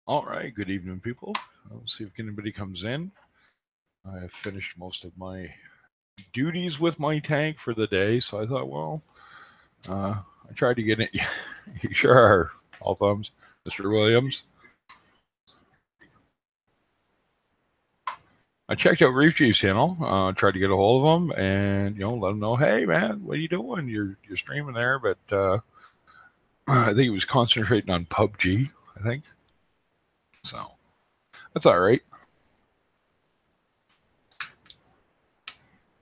All right, good evening, people. I'll see if anybody comes in. I have finished most of my duties with my tank for the day, so I thought, well, I tried to get it. You sure are. All thumbs. Mr. Williams. I checked out Reef Chief's channel, tried to get a hold of him, and let him know, hey man, what are you doing? You're streaming there, but I think he was concentrating on PUBG. I think so. That's all right.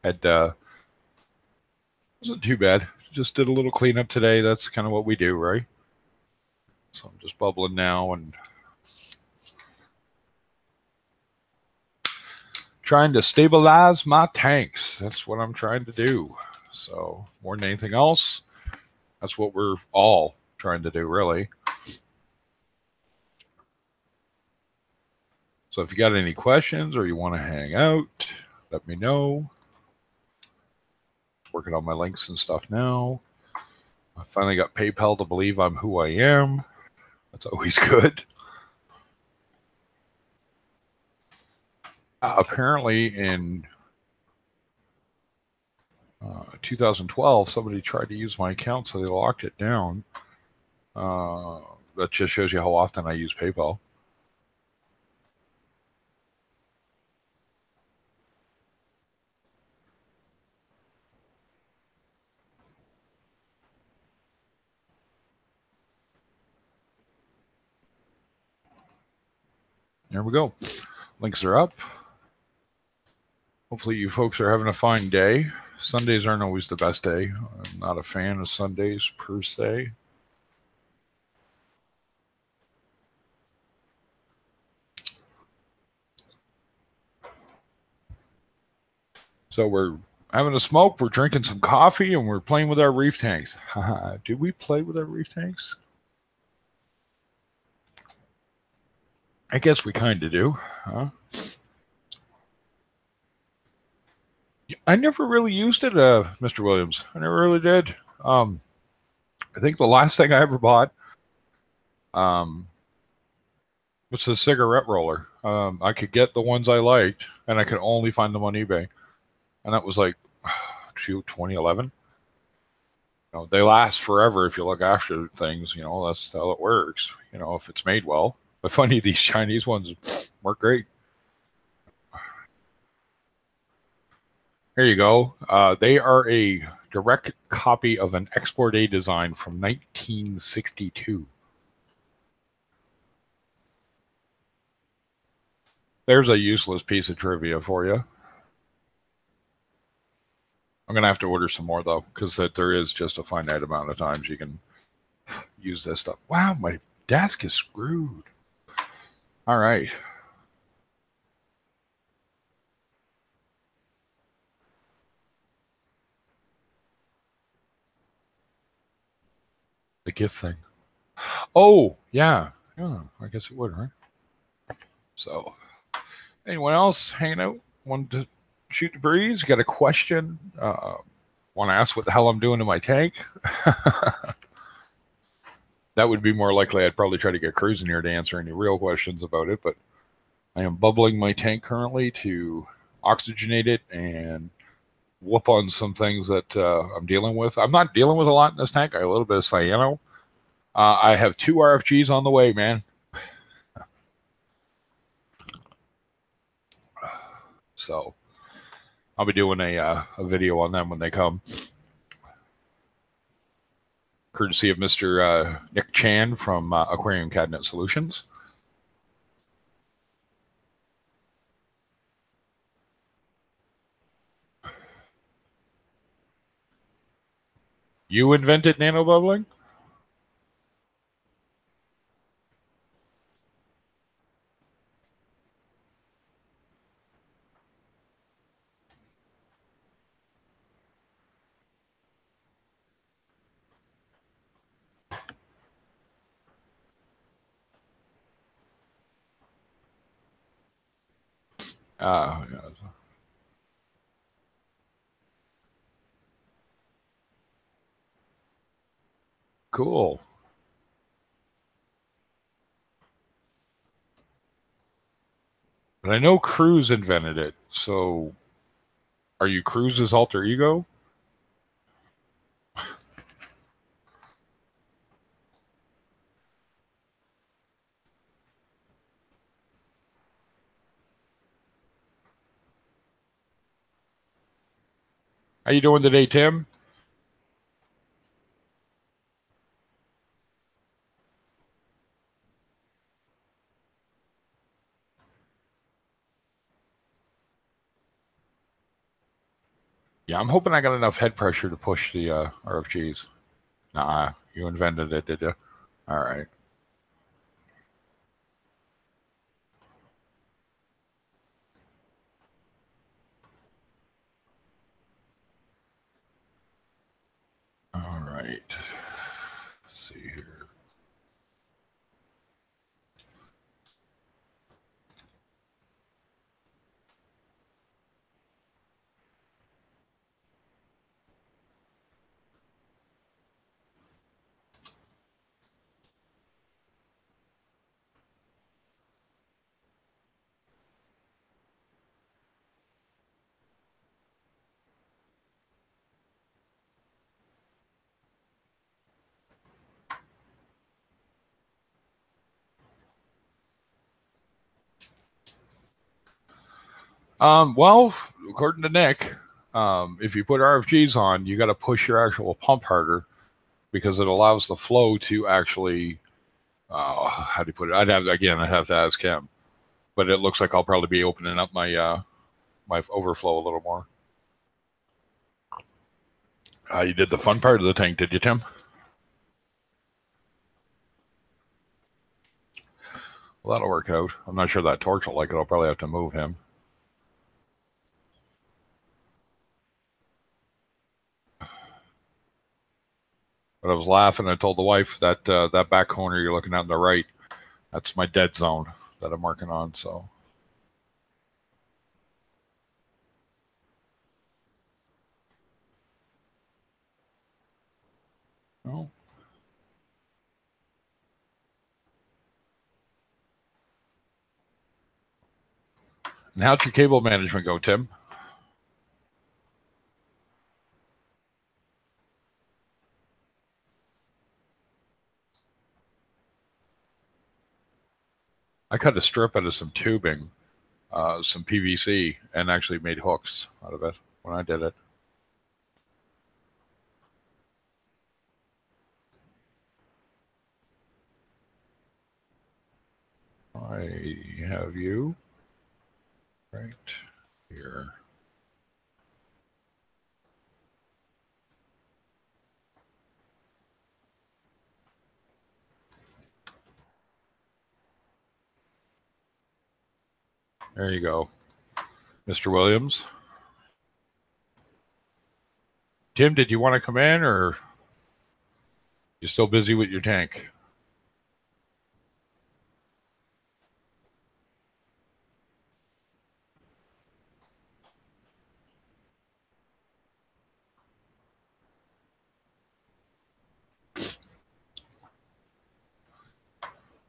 Had wasn't too bad. Just did a little cleanup today. That's kind of what we do, right? So I'm just bubbling now and trying to stabilize my tanks. That's what I'm trying to do. So more than anything else, that's what we're all trying to do, really. So if you got any questions or you want to hang out, let me know. Working on my links and stuff now. I finally got PayPal to believe I'm who I am. That's always good. Apparently, in 2012, somebody tried to use my account, so they locked it down. That just shows you how often I use PayPal. There we go. Links are up. Hopefully, you folks are having a fine day. Sundays aren't always the best day. I'm not a fan of Sundays per se. So we're having a smoke, we're drinking some coffee, and we're playing with our reef tanks. Do we play with our reef tanks? I guess we kind of do. Huh? I never really used it, Mr. Williams. I never really did. I think the last thing I ever bought um, was a cigarette roller. I could get the ones I liked, and I could only find them on eBay. And that was like, 2011. They last forever if you look after things. That's how it works. If it's made well. But funny, these Chinese ones work great. Here you go. They are a direct copy of an Export A design from 1962. There's a useless piece of trivia for you. I'm going to have to order some more, though, because there is just a finite amount of times you can use this stuff. Wow, my desk is screwed. All right. The gift thing. Oh, yeah. Yeah, I guess it would, right? So, anyone else hanging out? Want to shoot the breeze? Got a question? Want to ask what the hell I'm doing to my tank? That would be more likely. I'd probably try to get Cruz in here to answer any real questions about it, but I am bubbling my tank currently to oxygenate it and whoop on some things that I'm dealing with. I'm not dealing with a lot in this tank. I have a little bit of cyano. I have 2 RFGs on the way, man. So I'll be doing a video on them when they come. Courtesy of Mr. Nick Chan from Aquarium Cabinet Solutions. You invented nanobubbling? Yeah. Cool. But I know Cruz invented it. So, are you Cruz's alter ego? How you doing today, Tim? Yeah, I'm hoping I got enough head pressure to push the RFGs. Nah, you invented it, did you? All right. All right. Let's see here. Well, according to Nick, if you put RFGs on, you got to push your actual pump harder because it allows the flow to actually. How do you put it? I'd have to ask him, but it looks like I'll probably be opening up my overflow a little more. You did the fun part of the tank, did you, Tim? Well, that'll work out. I'm not sure that Torch will like it. I'll probably have to move him. But I was laughing. I told the wife that that back corner you're looking at on the right, that's my dead zone that I'm working on. So, oh. And how'd your cable management go, Tim? I cut a strip out of some tubing, some PVC, and actually made hooks out of it when I did it. I have you right here. There you go, Mr. Williams. Tim, did you want to come in, or you still busy with your tank?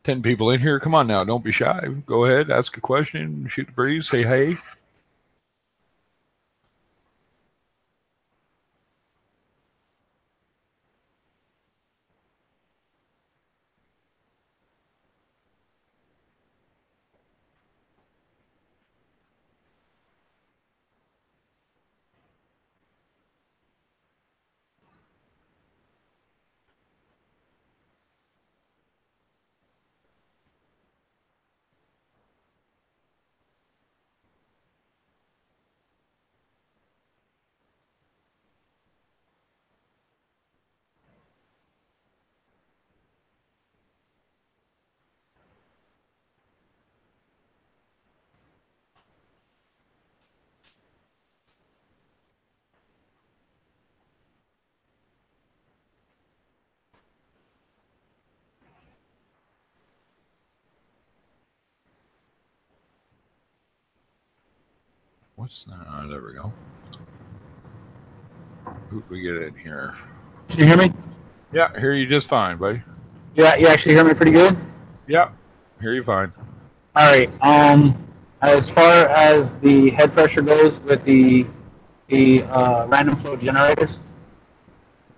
Ten people in here. Come on now, don't be shy. Go ahead, ask a question, shoot the breeze, say hey. What's that? Oh, there we go. Who we get in here? Can you hear me? Yeah, hear you just fine, buddy. Yeah, you actually hear me pretty good? Yeah, hear you fine. All right. as far as the head pressure goes with the random flow generators.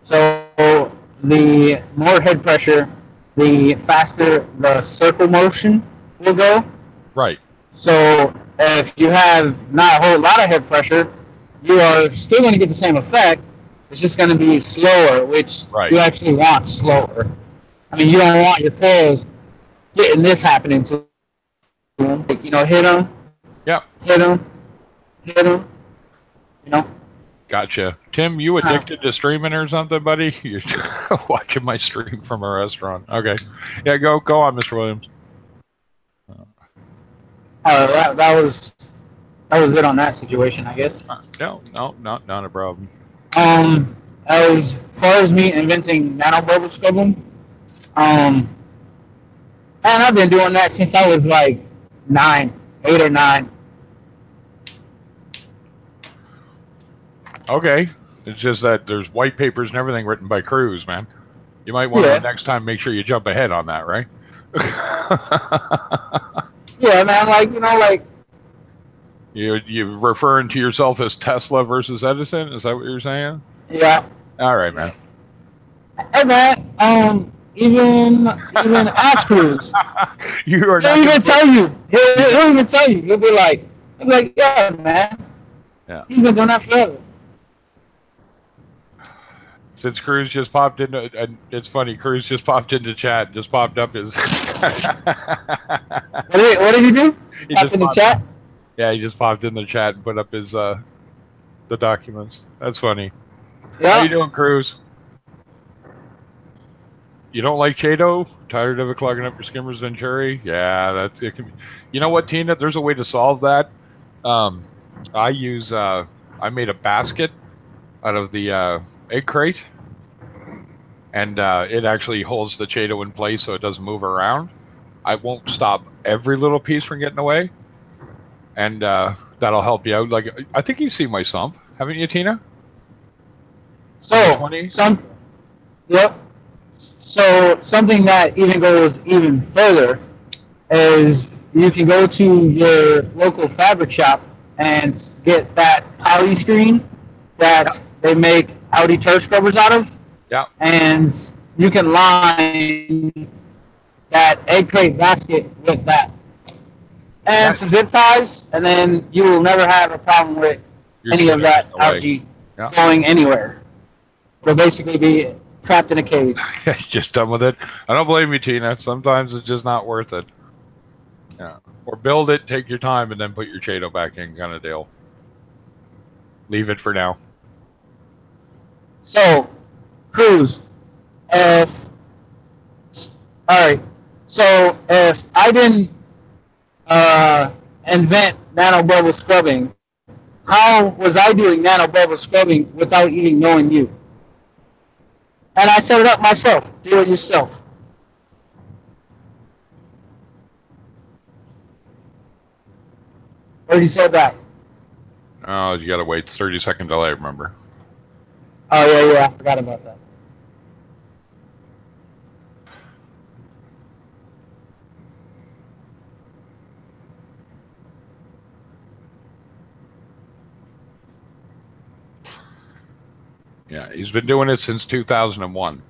So the more head pressure, the faster the circle motion will go. Right. So if you have not a whole lot of head pressure, you are still going to get the same effect. It's just going to be slower, which Right. you actually want slower. I mean, you don't want your coils getting this happening to them. Like, hit them, Yep. hit them, hit them. You know. Gotcha. Tim, you addicted to streaming or something, buddy? You're watching my stream from a restaurant. Okay. Yeah, go on, Mr. Williams. That was it on that situation, I guess. No, not a problem. As far as me inventing nanobubble scrubbing, man, I've been doing that since I was like 8 or 9. Okay. It's just that there's white papers and everything written by Cruz, man. You might want to next time make sure you jump ahead on that, right? Yeah, man. Like you're referring to yourself as Tesla versus Edison. Is that what you're saying? Yeah. All right, man. Hey, man. Even ask Cruz. You are He'll even tell you. He'll even tell you. He'll be like, yeah, man. Yeah. He's been doing that forever. Since Cruz just popped into, and it's funny, Cruz just popped into chat, just popped up his. What did he do? He popped in the chat? Yeah, he just popped in the chat and put up his the documents. That's funny. Yeah. How you doing, Cruz? You don't like Chato? Tired of it clogging up your skimmers, Venturi? Yeah, that's it. You know what, Tina? There's a way to solve that. I made a basket out of the egg crate, and it actually holds the Chato in place so it doesn't move around. I won't stop every little piece from getting away, and that'll help you out. Like, I think you've seen my sump, haven't you, Tina? So, yep. So something that even goes even further is you can go to your local fabric shop and get that poly screen that they make Audi turf scrubbers out of. Yeah. And you can line that egg crate basket with that. And some zip ties, and then you will never have a problem with any of that algae going anywhere. You'll basically be trapped in a cage. Just done with it. I don't blame you, Tina. Sometimes it's just not worth it. Yeah. Or build it, take your time, and then put your Chato back in, kind of deal. Leave it for now. So, Cruz, all right. So if I didn't invent nanobubble scrubbing, how was I doing nanobubble scrubbing without even knowing you? And I set it up myself. Do it yourself. Already said that. Oh, you gotta wait 30-second delay, remember? Oh, yeah, I forgot about that. Yeah, he's been doing it since 2001.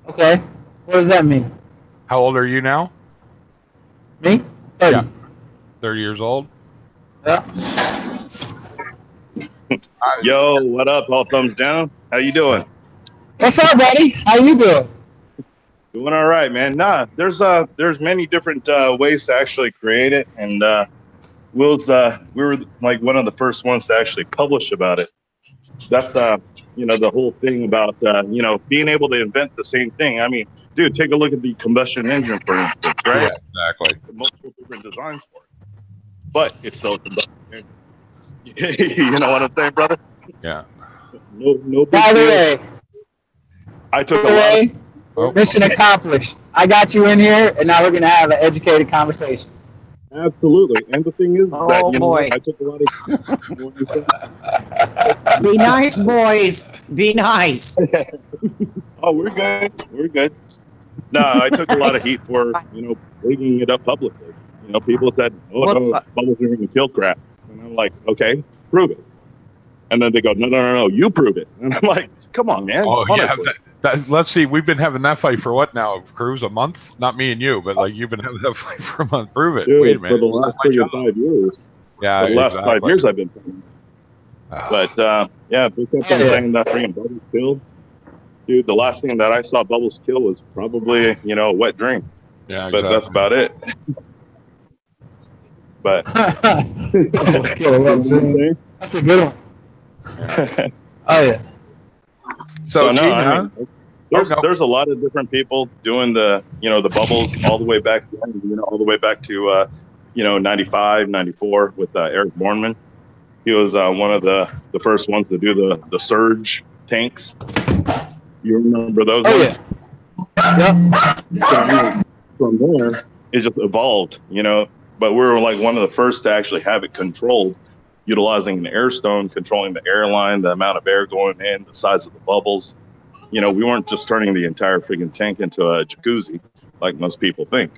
Okay. What does that mean? How old are you now? Me? 30. Yeah. 30 years old? Yeah. Yo, what up? All thumbs down. How you doing? What's up, buddy? How you doing? Doing all right, man. Nah, there's many different ways to actually create it, and we were like one of the first ones to actually publish about it. That's the whole thing about being able to invent the same thing. I mean, dude, take a look at the combustion engine, for instance, right? Yeah, exactly. Multiple different designs for it, but it's still a combustion engine. You know what I'm saying, brother? Yeah. No big By the deal. way, I took a lot. mission accomplished. I got you in here, and now we're going to have an educated conversation. Absolutely. And the thing is that, Oh you know, boy. I took a lot of. Be nice, boys. Be nice. Oh, we're good. We're good. No, I took a lot of heat for, you know, bringing it up publicly. You know, people said, "Oh What's no, bubbles are going to kill crap," and I'm like, "Okay, prove it." And then they go, "No, you prove it." And I'm like, "Come on, man, Oh yeah, honestly." let's see. We've been having that fight for what now, Cruz? A month? Not me and you, but like you've been having that fight for a month. Prove it. Dude, Wait a for minute. the last It's not 5 years. Yeah, For the last exactly. 5 years, I've been playing. But yeah, they kept on saying that freaking bubbles killed. Dude, the last thing that I saw bubbles kill was probably, you know, a wet drink. Yeah, But that's about it. But that's a good one. Oh yeah. So no, Gina, I mean, there's a lot of different people doing the, you know, the bubbles all the way back, you know, all the way back to you know, 95, 94 with Eric Bornman. He was one of the first ones to do the surge tanks. You remember those ones? Yeah. So, from there, it just evolved, you know. But we were like one of the first to actually have it controlled, utilizing an air stone, controlling the airline, the amount of air going in, the size of the bubbles. You know, we weren't just turning the entire friggin' tank into a jacuzzi like most people think.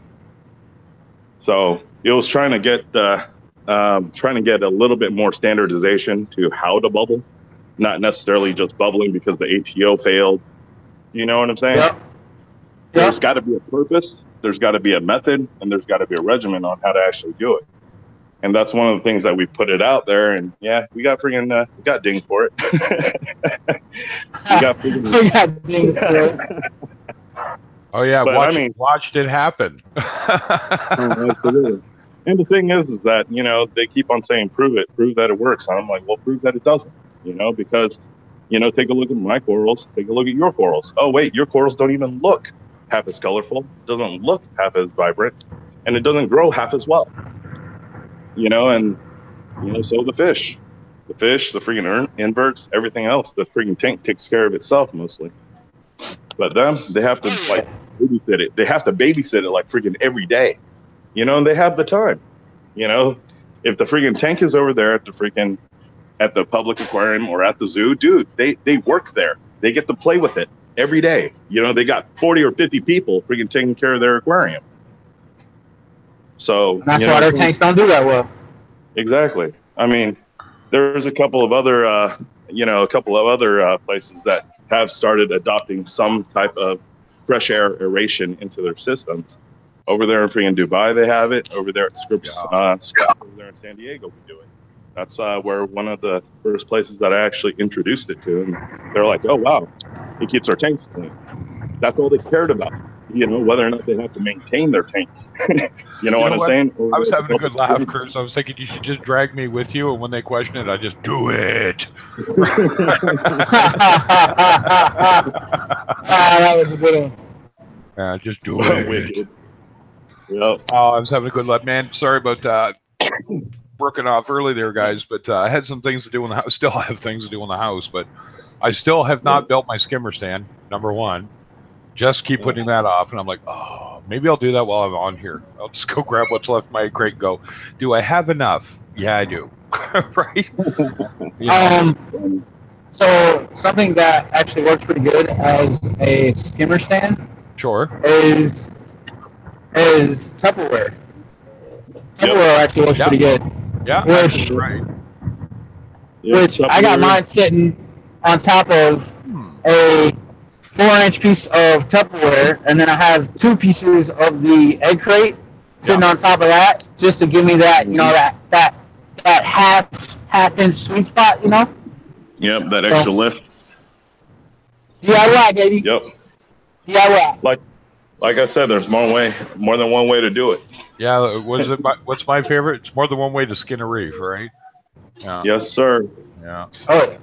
So it was trying to get a little bit more standardization to how to bubble, not necessarily just bubbling because the ATO failed. You know what I'm saying? Yep. There's got to be a purpose, there's got to be a method, and there's got to be a regimen on how to actually do it. And that's one of the things that we put it out there. And yeah, we got dinged for it. we got dinged for it. Oh yeah, but, watched it happen. Absolutely. And the thing is that, you know, they keep on saying, prove that it works. And I'm like, well, prove that it doesn't, you know, because, you know, take a look at my corals, take a look at your corals. Oh, wait, your corals don't even look half as colorful, it doesn't look half as vibrant, and it doesn't grow half as well. You know, and, you know, so the fish, the freaking inverts, everything else, the freaking tank takes care of itself mostly. But them, they have to like babysit it. They have to babysit it like freaking every day. You know, and they have the time. You know, if the freaking tank is over there at the public aquarium or at the zoo, dude, they work there. They get to play with it every day. You know, they got 40 or 50 people freaking taking care of their aquarium. So and that's why their tanks don't do that well. Exactly. I mean, there's a couple of other, places that have started adopting some type of fresh air aeration into their systems. Over there in freaking Dubai, they have it. Over there at Scripps, over there in San Diego, we do it. That's where one of the first places that I actually introduced it to. And they're like, oh, wow, it keeps our tanks clean. That's all they cared about. You know, whether or not they have to maintain their tank. you know what I'm saying? I was having a good laugh, Cruz. I was thinking you should just drag me with you, and when they question it, I just do it. That was a good one. Yeah, just do it. Yep. Oh, I was having a good laugh, man. Sorry about working off early there, guys, but I had some things to do in the house. Still have things to do in the house, but I still have not built my skimmer stand, number one. Just keep putting that off, and I'm like, oh, maybe I'll do that while I'm on here. I'll just go grab what's left in my crate and go, do I have enough? Yeah, I do. Right? So something that actually works pretty good as a skimmer stand is Tupperware. Tupperware actually works pretty good. Yeah, which, right. Which I got mine sitting on top of a 4-inch piece of Tupperware, and then I have 2 pieces of the egg crate sitting on top of that, just to give me that, you know, that half-inch sweet spot, you know. Yep, that extra lift. DIY, baby. Yep. DIY. Like I said, there's more than one way to do it. Yeah, what's my favorite? It's more than one way to skin a reef, right? Yeah. Yes, sir. Yeah. Oh.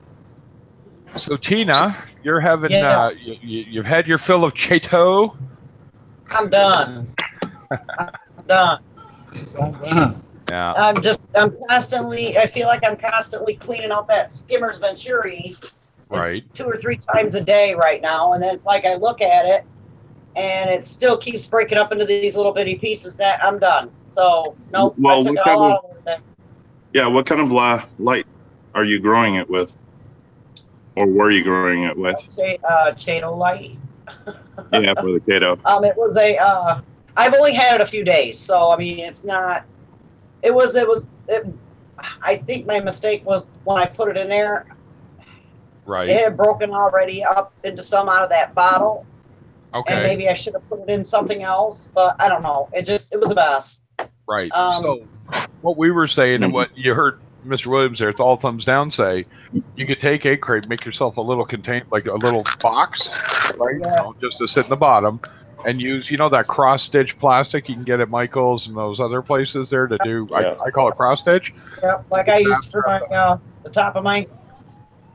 So Tina, you're having you've had your fill of Chateau. I'm done. I'm done. Yeah. I feel like I'm constantly cleaning out that skimmer's venturi. Right. 2 or 3 times a day right now, and then it's like I look at it and it still keeps breaking up into these little bitty pieces. That I'm done. So nope, Well, I took what it kind all of out of there. yeah? What kind of light are you growing it with, or were you growing it with? Chato light. Yeah, for the Kato. It was a. I've only had it a few days, so I mean, it's not. It was. I think my mistake was when I put it in there. Right. It had broken already up into some out of that bottle, Okay. and maybe I should have put it in something else, but I don't know. It was a mess. Right. So what we were saying and what you heard Mr. Williams there, it's all thumbs down say, you could take a crate, make yourself a little like a little box, right? Yeah. You know, just to sit in the bottom and use, that cross stitch plastic you can get at Michael's and those other places there to do, Yeah. I call it cross stitch. Yeah, like I used for my the top of my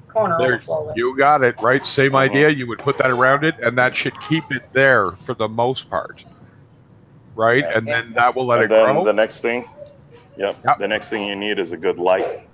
corner There, overflow. you got it, right? Same idea. You would put that around it and that should keep it there for the most part. Right? And then that will let it grow. The next thing, the next thing you need is a good light.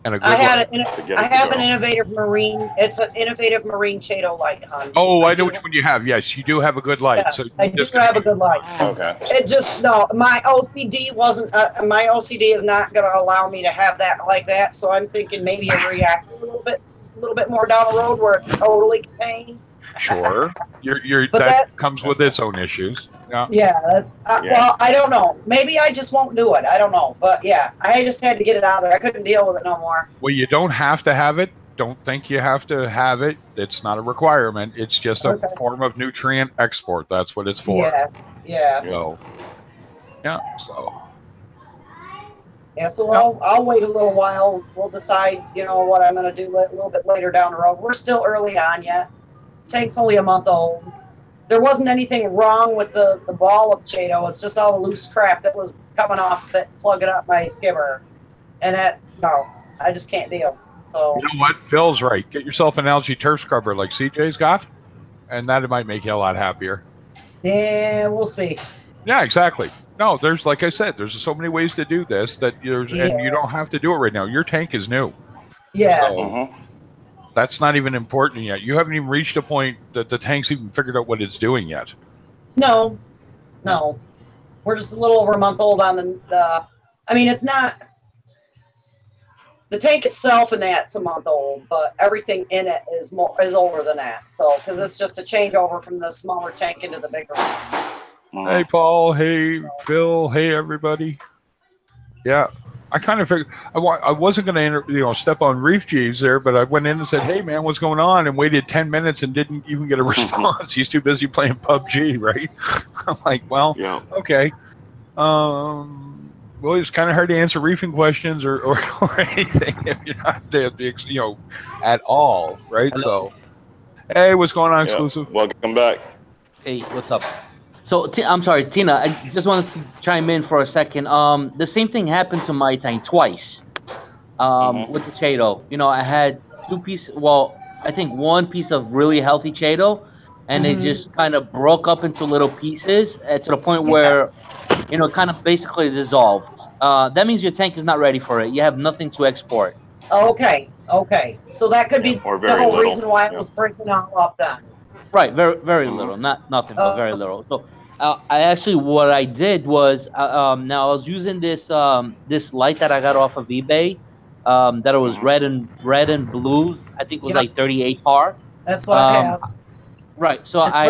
And a good I have an innovative marine. It's an innovative marine Chato light, hon. Oh, I know which one you have. Yes, you do have a good light. Yeah, So I do have a good light. Okay. It just my OCD wasn't. My OCD is not going to allow me to have that like that. So I'm thinking maybe a reactor a little bit more down the road where it's totally contained. Sure, But that comes with its own issues. Yeah. Yeah. Well, I don't know. Maybe I just won't do it. I don't know. But yeah, I just had to get it out of there. I couldn't deal with it no more. Well, you don't have to have it. Don't think you have to have it. It's not a requirement. It's just a form of nutrient export. That's what it's for. Yeah. Yeah. So, yeah. So. Yeah, so I'll wait a little while. We'll decide, what I'm going to do a little bit later down the road. We're still early on yet. Tank's only a month old. There wasn't anything wrong with the ball of Chato. It's just all the loose crap that was coming off of it, plugging up my skimmer. And I just can't deal. So you know what? Phil's right. Get yourself an algae turf scrubber like CJ's got, and that might make you a lot happier. Yeah, we'll see. Yeah, exactly. No, there's, like I said, there's so many ways to do this and you don't have to do it right now. Your tank is new. Yeah. So, that's not even important yet. You haven't even reached a point that the tank's even figured out what it's doing yet. No. We're just a little over a month old on the I mean, it's not the tank itself and that's a month old, but everything in it is older than that. So, because it's just a changeover from the smaller tank into the bigger one. Hey, Paul. Hey, Phil. Hey, everybody. Yeah. I kind of figured I wasn't going to, step on Reef Jeeves there, but I went in and said, "Hey, man, what's going on?" and waited 10 minutes and didn't even get a response. He's too busy playing PUBG, right? I'm like, well, okay. Well, it's kind of hard to answer reefing questions or anything if you're not, at all, right? Hello. So, hey, what's going on, Exclusive? Welcome back. Hey, what's up? So, I'm sorry, Tina, I just wanted to chime in for a second. The same thing happened to my tank twice with the Chato. I had I think one piece of really healthy Chato, and it just kind of broke up into little pieces to the point where, it kind of basically dissolved. That means your tank is not ready for it. You have nothing to export. Okay. So that could be the whole reason why it was breaking all up then. Right, very, very little, not nothing, but very little. So, what I did was, now I was using this light that I got off of eBay, that it was red and blues. I think it was like 38 par. That's what I have. Right. So I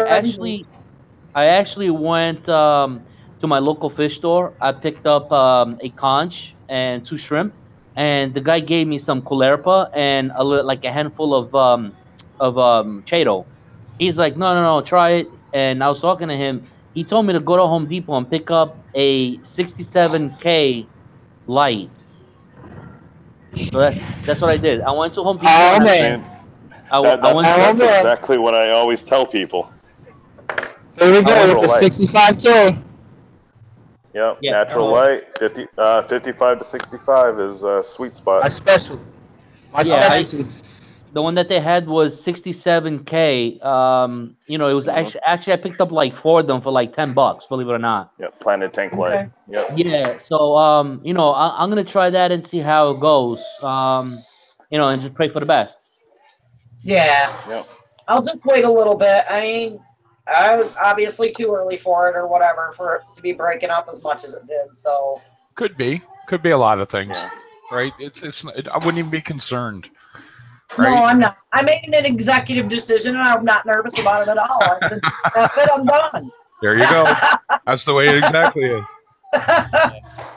actually went to my local fish store. I picked up a conch and 2 shrimp, and the guy gave me some Culerpa and a handful of Chato. He's like, no, try it. And I was talking to him. He told me to go to Home Depot and pick up a 67K light. So that's what I did. I went to Home Depot. Oh, man. That's exactly what I always tell people. There we go with the 65K. Yep, natural light, 55 to 65 is a sweet spot. My specialty. The one that they had was 67K. It was actually I picked up like 4 of them for like $10, believe it or not. Yep, Planet Tank Light. Yep. Yeah, so I'm gonna try that and see how it goes. And just pray for the best. Yeah. Yep. I'll just wait a little bit. I mean, I was obviously too early for it or whatever for it to be breaking up as much as it did. So Could be a lot of things, Yeah. right? I wouldn't even be concerned, no, right? I'm not. I made an executive decision, and I'm not nervous about it at all. I said, "That's it. I'm done." There you go. That's the way it exactly is.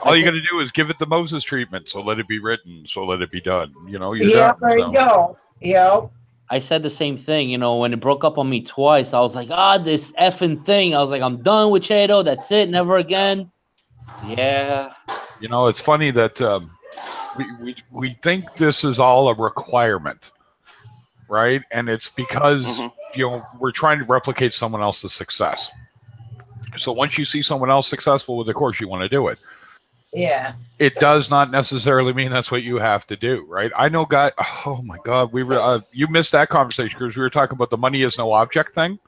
All you got to do is give it the Moses treatment. So let it be written. So let it be done. You know, you're Yeah, done. there So. you go. Yep. I said the same thing, you know, when it broke up on me twice. I was like, this effing thing. I was like, I'm done with Cheeto. That's it. Never again. Yeah. You know, it's funny that we think this is all a requirement, right? And it's because you know we're trying to replicate someone else's success. So once you see someone else successful with a course, you want to do it. Yeah. It does not necessarily mean that's what you have to do, right? I know, guy. Oh my God, we were you missed that conversation because we were talking about the money is no object thing,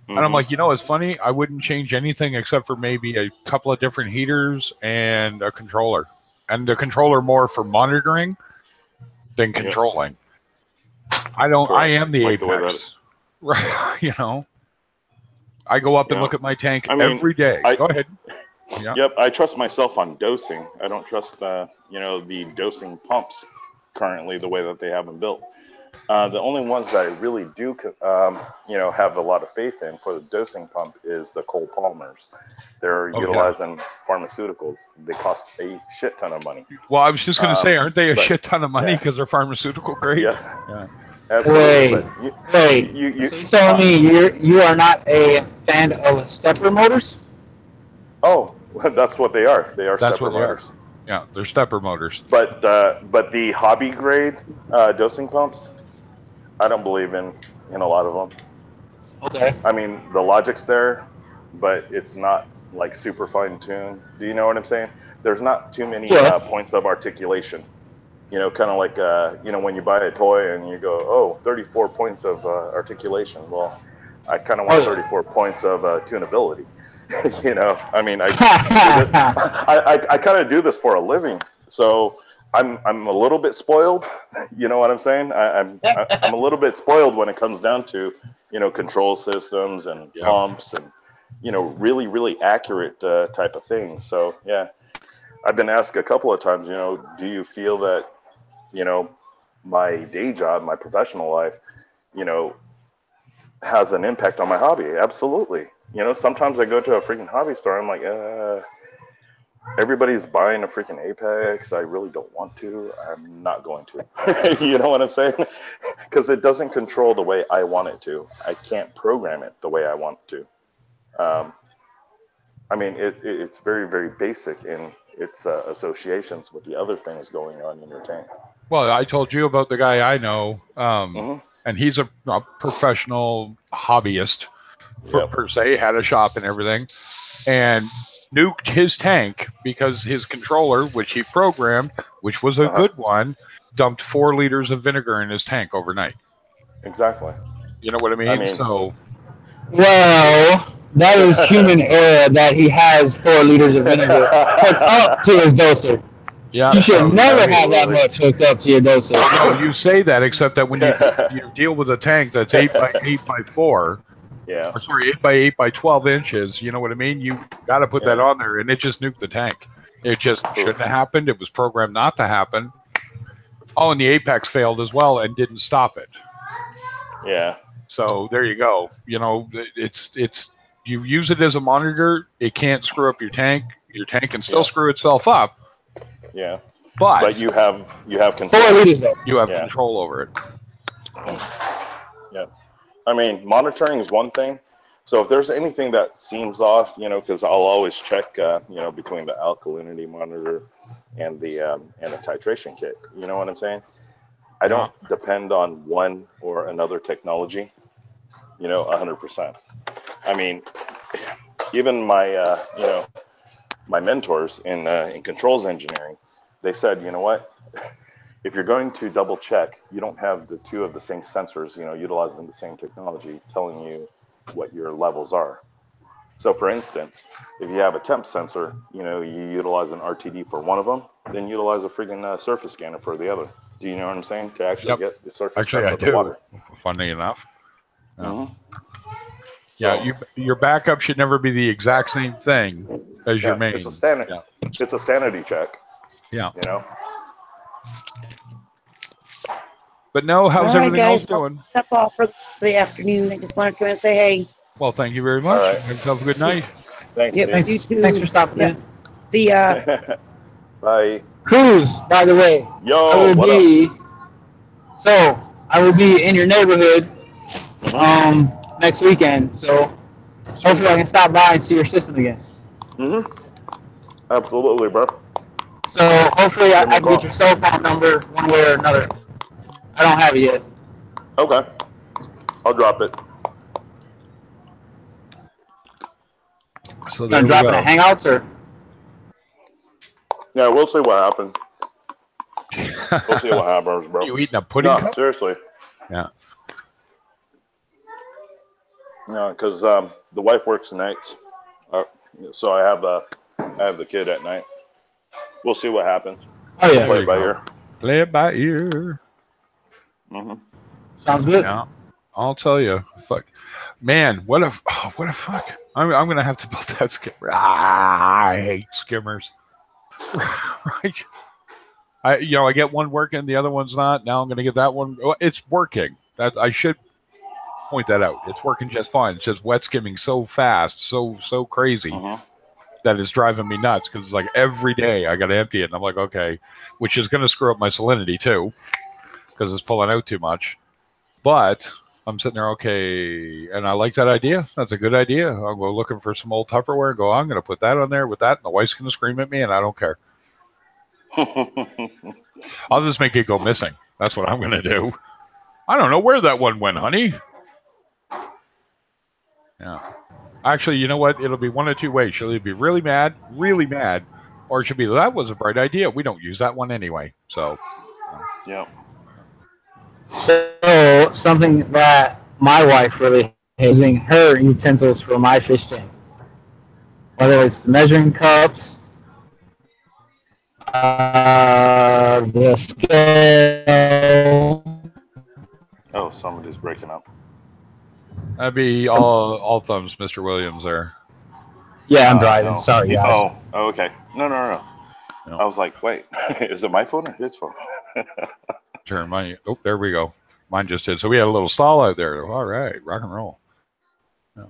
and I'm like, you know, it's funny. I wouldn't change anything except for maybe a couple of different heaters and a controller, and the controller more for monitoring than controlling. I don't. Correct. I am the Like the way that apex, right? You know, I go up and look at my tank every day. Go ahead. Yeah. Yep, I trust myself on dosing. I don't trust the dosing pumps currently the way that they have them built. The only ones that I really do have a lot of faith in for the dosing pump is the Cole Palmers. They're utilizing pharmaceuticals. They cost a shit ton of money. Well, I was just going to say, aren't they a shit ton of money because they're pharmaceutical grade? Yeah. Absolutely. Wait. So you're telling me you are not a fan of stepper motors? Oh, that's what they are. They are stepper motors. Yeah, they're stepper motors. But the hobby grade dosing pumps, I don't believe in a lot of them. Okay. I mean, the logic's there, but it's not like super fine tuned. Do you know what I'm saying? There's not too many points of articulation. You know, kind of like when you buy a toy and you go, oh, 34 points of articulation. Well, I kind of want 34 points of tunability. You know, I mean, I kind of do this for a living, so I'm a little bit spoiled. You know what I'm saying? I'm a little bit spoiled when it comes down to control systems and pumps and really really accurate type of things. So yeah, I've been asked a couple of times. Do you feel that my day job, my professional life, has an impact on my hobby? Absolutely. Sometimes I go to a freaking hobby store. I'm like, everybody's buying a freaking Apex. I really don't want to. I'm not going to. You know what I'm saying? Because it doesn't control the way I want it to. I can't program it the way I want to. I mean, it's very, very basic in its associations with the other things going on in your tank. Well, I told you about the guy I know, and he's a professional hobbyist. Per se, had a shop and everything, and nuked his tank because his controller, which he programmed, which was a good one, dumped 4 liters of vinegar in his tank overnight. Exactly. You know what I mean? So, well, that is human error that he has 4 liters of vinegar hooked up to his doser. Yeah, you should never have that much hooked up to your doser. No, you say that, except that when you deal with a tank that's 8 by 8 by 4. Yeah. Or sorry, 8 by 8 by 12 inches. You know what I mean? You got to put that on there, and it just nuked the tank. It just shouldn't have happened. It was programmed not to happen. Oh, and the Apex failed as well and didn't stop it. Yeah. So there you go. It's you use it as a monitor. It can't screw up your tank. Your tank can still screw itself up. Yeah. But you have control. You have control over it. Yeah. I mean, monitoring is one thing. So if there's anything that seems off, because I'll always check, between the alkalinity monitor and the titration kit. You know what I'm saying? I don't depend on one or another technology. 100%. I mean, even my my mentors in controls engineering, they said, you know what? If you're going to double check, you don't have the 2 of the same sensors, utilizing the same technology, telling you what your levels are. So for instance, if you have a temp sensor, you utilize an RTD for one of them, then utilize a freaking surface scanner for the other. Do you know what I'm saying? To actually get the surface Actually, I of the do. water. Funny enough. Yeah, your backup should never be the exact same thing as your main. It's a sanity. Yeah. It's a sanity check. Yeah. You know. But no, how's All right, everything else guys, I'll doing? step off for the afternoon. I just wanted to come and say hey. Well, thank you very much. All right. Have yourself a good night. Thanks, Yep, Steve. you too. Thanks for stopping in. See ya. Bye. Cruz, by the way, Yo, what up? I will be in your neighborhood next weekend. So hopefully I can stop by and see your system again. Absolutely, bro. So hopefully I Give me a can get call. your cell phone number one way or another. I don't have it yet. Okay. I'll drop it. So You there gonna we drop go. it in Hangouts or? Yeah, we'll see what happens. We'll see what happens, bro. You eating a pudding No, cup? seriously. Yeah. No, because the wife works nights, so I have the kid at night. We'll see what happens. Oh yeah. Play it by ear. Play it by ear. Sounds good. Yeah. I'll tell you. Fuck. Man, what a fuck. I'm gonna have to build that skimmer. I hate skimmers. Right. I get one working, the other one's not. Now I'm gonna get that one. It's working. That I should point that out. It's working just fine. It's just wet skimming so fast, so crazy that it's driving me nuts because it's like every day I got to empty it, and I'm like, okay, which is going to screw up my salinity too because it's pulling out too much. But I'm sitting there, okay, and I like that idea. That's a good idea. I'll go looking for some old Tupperware and go, I'm going to put that on there with that, and the wife's going to scream at me, and I don't care. I'll just make it go missing. That's what I'm going to do. I don't know where that one went, honey. Yeah. Actually, you know what? It'll be one of two ways. She'll either be really mad, or she'll be, that was a bright idea. We don't use that one anyway. So, yeah. So something that my wife really hates, using her utensils for my fish tank, whether it's the measuring cups, the scale. Oh, somebody's breaking up. that'd be all thumbs, Mr. Williams there. Yeah, I'm driving. No. Sorry, guys. Oh, okay. No. No. I was like, wait, is it my phone or his phone? Turn mine. Oh, there we go. Mine just did. So we had a little stall out there. All right, rock and roll. Yeah.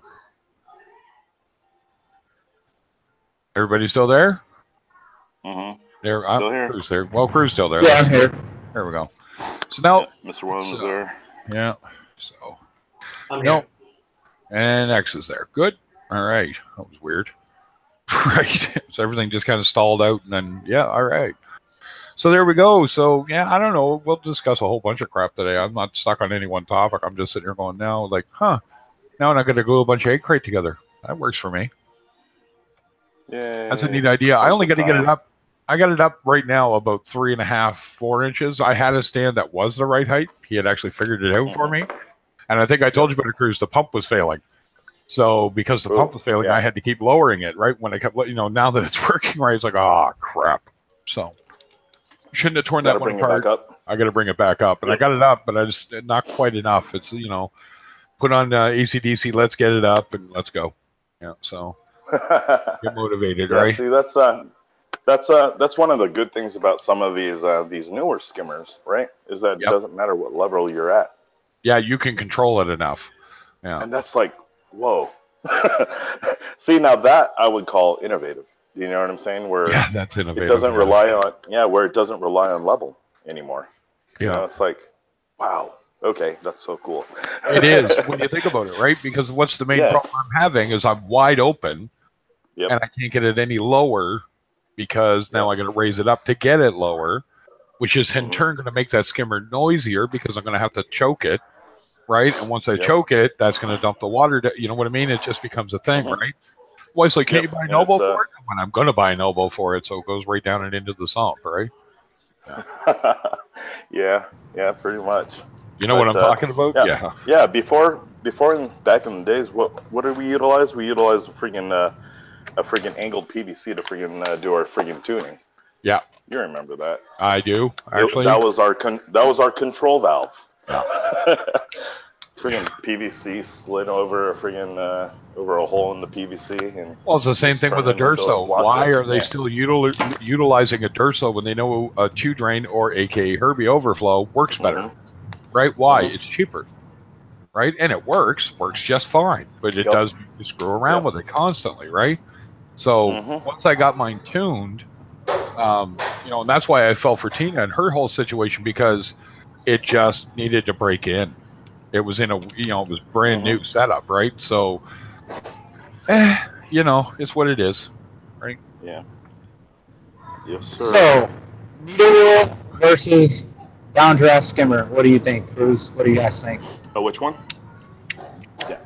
Everybody still there? There, Still here. Crew's there. Well, Crew's still there. Yeah, I'm here. There we go. So now, Mr. Williams is there. yeah. So I'm no, here. and X is there. Good. All right. That was weird. Right. So everything just kind of stalled out, and then yeah. All right. So there we go. So yeah, I don't know. We'll discuss a whole bunch of crap today. I'm not stuck on any one topic. I'm just sitting here going, now, like, now I'm not going to glue a bunch of egg crate together. That works for me. Yeah. That's a neat idea. I only got to get it up. I got it up right now about 3.5, 4 inches. I had a stand that was the right height. He had actually figured it out for me. And I think I told you about it, Cruz, the pump was failing. So because the pump was failing, I had to keep lowering it, right? When I kept, now that it's working right, it's like, crap. So shouldn't have torn that one apart. I got to bring it back up. And I got it up, but I just not quite enough. It's, put on AC/DC, let's get it up and let's go. Yeah, so get motivated, right? See, that's one of the good things about some of these newer skimmers, right? Is that it doesn't matter what level you're at. Yeah, you can control it enough. Yeah. And that's like, whoa. See, now that I would call innovative. You know what I'm saying? Where that's innovative. It doesn't rely on where it doesn't rely on level anymore. Yeah. It's like, wow. Okay, that's so cool. It is when you think about it, right? Because what's the main problem I'm having is I'm wide open and I can't get it any lower because now I got to raise it up to get it lower, which is in turn going to make that skimmer noisier because I'm going to have to choke it, right? And once I choke it, that's going to dump the water. You know what I mean? It just becomes a thing, right? Well, it's like, can't you buy an elbow for it? When I'm going to buy an elbow for it, so it goes right down and into the sump, right? Yeah, pretty much. You know what I'm talking about? Yeah. Before back in the days, what did we utilize? We utilized a freaking angled PVC to freaking do our freaking tuning. Yeah, you remember that? I do. Actually, that was our control valve. Yeah. friggin' PVC slid over a friggin' over a hole in the PVC, and Well, it's the same just thing with a turned it into a Durso. faucet. Why are they Yeah. still utilizing a Durso when they know a 2-drain or AKA Herbie overflow works better? Mhm. Right? Why? Mhm. It's cheaper. Right? And it works just fine. But it Yep. does make you screw around Yep. with it constantly, right? So Mhm. once I got mine tuned, and that's why I fell for Tina and her whole situation, because it just needed to break in. It was it was brand new setup, right? So, it's what it is, right? Yeah. Yes, sir. So, needle wheel versus downdraft skimmer. What do you think, Bruce? What do you guys think? Oh, which one? Yeah.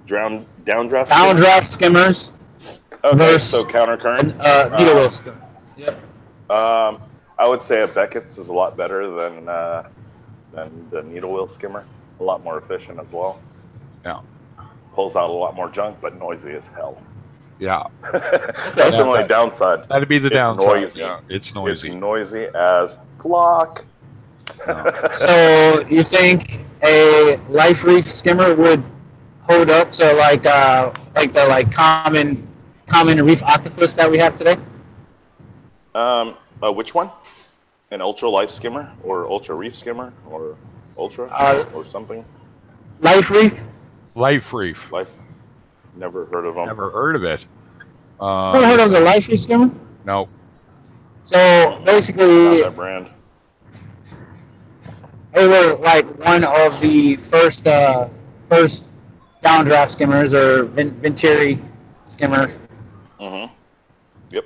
Downdraft. Downdraft skimmers Okay, versus so counter current. needle wheel skimmer. Yep. I would say a Beckett's is a lot better than the needle wheel skimmer. A lot more efficient as well. Yeah. Pulls out a lot more junk, but noisy as hell. Yeah. That's the only downside. That'd be the It's downside. noisy. Yeah, it's noisy. It's noisy as flock. So you think a life reef skimmer would hold up to like the common reef octopus that we have today? Which one? An ultra life skimmer or ultra reef skimmer or ultra or something? Life reef. Life reef. Life. Never heard of them. Never heard of it. Never heard of the life reef skimmer? No. So basically, Not that brand. they were like one of the first downdraft skimmers or Venturi skimmer. Mm-hmm. Yep.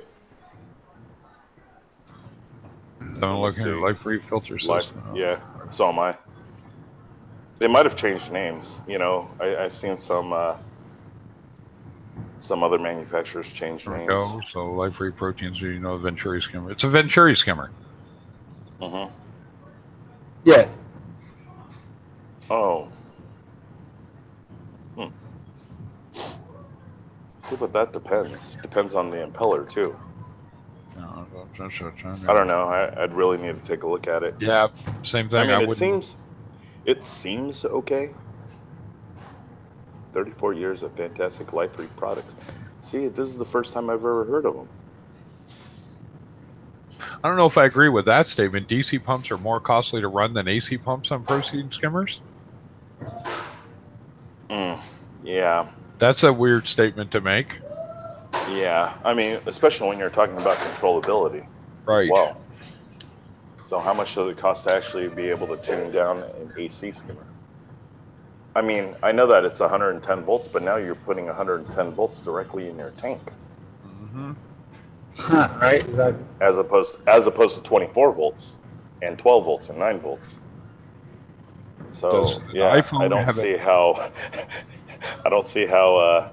I'm looking at life reef filter system. Yeah, so am I. They might have changed names. I've seen some other manufacturers change names. Go. So life reef proteins, Venturi skimmer. It's a Venturi skimmer. Mm-hmm. Yeah. Oh. See, but that depends. Depends on the impeller too. I don't know. I'd really need to take a look at it. Yeah, same thing. I mean, it seems okay. 34 years of fantastic life reef products. See, this is the first time I've ever heard of them. I don't know if I agree with that statement. DC pumps are more costly to run than AC pumps on protein skimmers. Yeah. That's a weird statement to make. Yeah. I mean, especially when you're talking about controllability. Right. As well. So how much does it cost to actually be able to tune down an AC skimmer? I mean, I know that it's 110 volts, but now you're putting 110 volts directly in your tank. Mm-hmm. Right. Exactly. As opposed to 24 volts and 12 volts and 9 volts. So yeah, I don't see how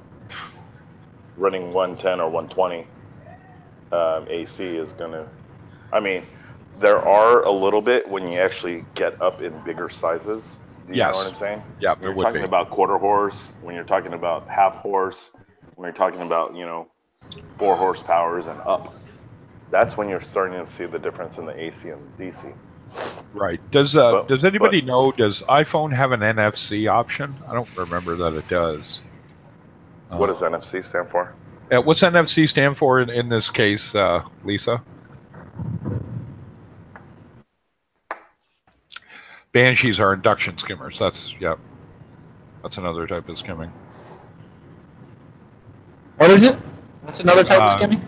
running 110 or 120 AC is gonna. I mean, there are a little bit when you actually get up in bigger sizes. Do you know what I'm saying? Yeah, when you're talking about quarter horse, when you're talking about half horse, when you're talking about 4 horsepowers and up, that's when you're starting to see the difference in the AC and the DC. Right. Does anybody know? Does iPhone have an NFC option? I don't remember that it does. What does NFC stand for? What's NFC stand for in this case, Lisa? Banshees are induction skimmers. That's another type of skimming. What is it? What's another type of skimming?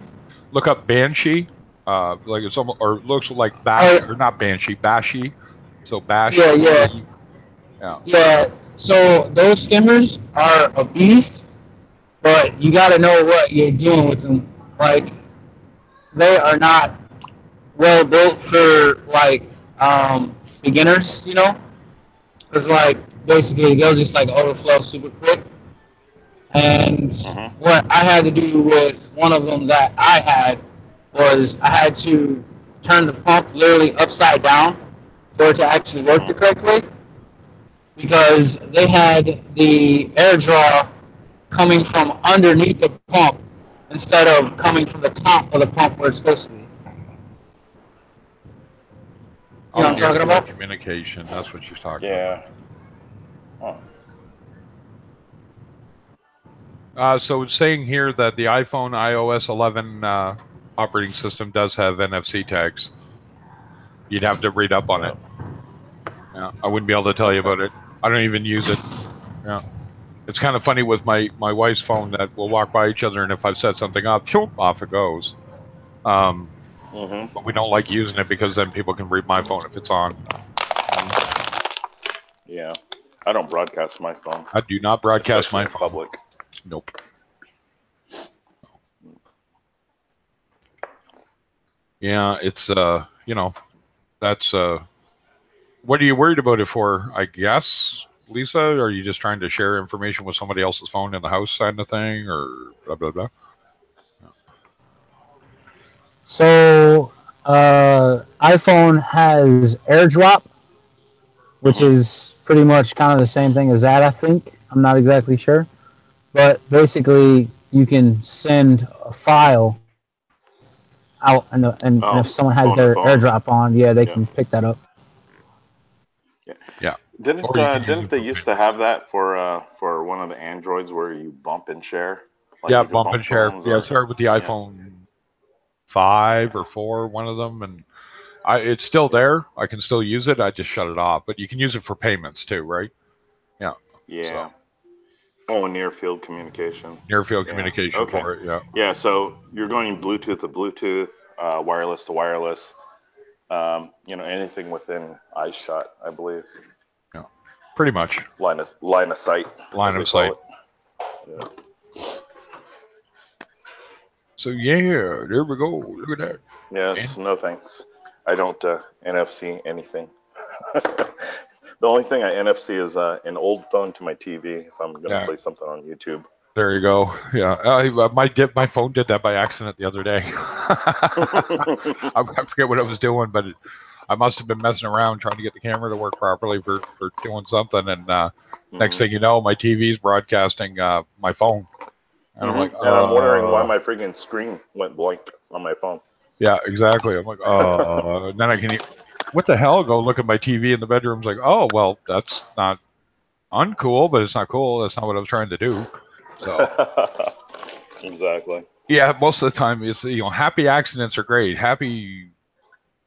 Look up Banshee. Like it's almost, or looks like Bash, or not Banshee, Bashy. So Bash. Yeah. So those skimmers are a beast, but you got to know what you're doing with them. Like, they are not well built for beginners, It's like basically they'll just overflow super quick. And what I had to do with one of them that I had was I had to turn the pump literally upside down for it to actually work the correct way, because they had the air draw coming from underneath the pump instead of coming from the top of the pump where it's supposed to be. You know what I'm talking about? Communication. That's what you're talking about. Yeah. So it's saying here that the iPhone iOS 11 operating system does have NFC tags. You'd have to read up on it. Yeah, I wouldn't be able to tell you about it. I don't even use it. Yeah. It's kind of funny with my wife's phone that we'll walk by each other, and if I've set something up, off it goes. But we don't like using it because then people can read my phone if it's on. Yeah, I don't broadcast my phone. I do not broadcast my phone. Public. Nope. Yeah, it's that's what are you worried about it for? I guess, Lisa, are you just trying to share information with somebody else's phone in the house kind of thing, or blah blah blah? So, iPhone has AirDrop, which is pretty much kind of the same thing as that, I think. I'm not exactly sure. But basically, you can send a file out, and if someone has their AirDrop on, they can pick that up. Yeah. Didn't they used to have that for one of the Androids where you bump and share? Like bump and share. Yeah, it started with the iPhone 5 or 4, one of them, and it's still there. I can still use it. I just shut it off. But you can use it for payments too, right? Yeah. Yeah. So. Near field communication. Near field communication for it. Yeah. Yeah. So you're going Bluetooth to Bluetooth, wireless to wireless. Anything within eyeshot, I believe. Yeah. Pretty much. Line of sight. Line of sight. Yeah. So there we go. Look at that. Yes, no thanks. I don't NFC anything. The only thing I NFC is an old phone to my TV if I'm going to play something on YouTube. There you go. Yeah, my phone did that by accident the other day. I forget what I was doing, but I must have been messing around trying to get the camera to work properly for doing something, and next thing you know, my TV's broadcasting my phone. And I'm like, and I'm wondering why my freaking screen went blank on my phone. Yeah, exactly. I'm like, then I can. What the hell? Go look at my TV in the bedroom. It's like, oh well, that's not uncool, but it's not cool. That's not what I was trying to do. So exactly. Yeah, most of the time it's happy accidents are great. Happy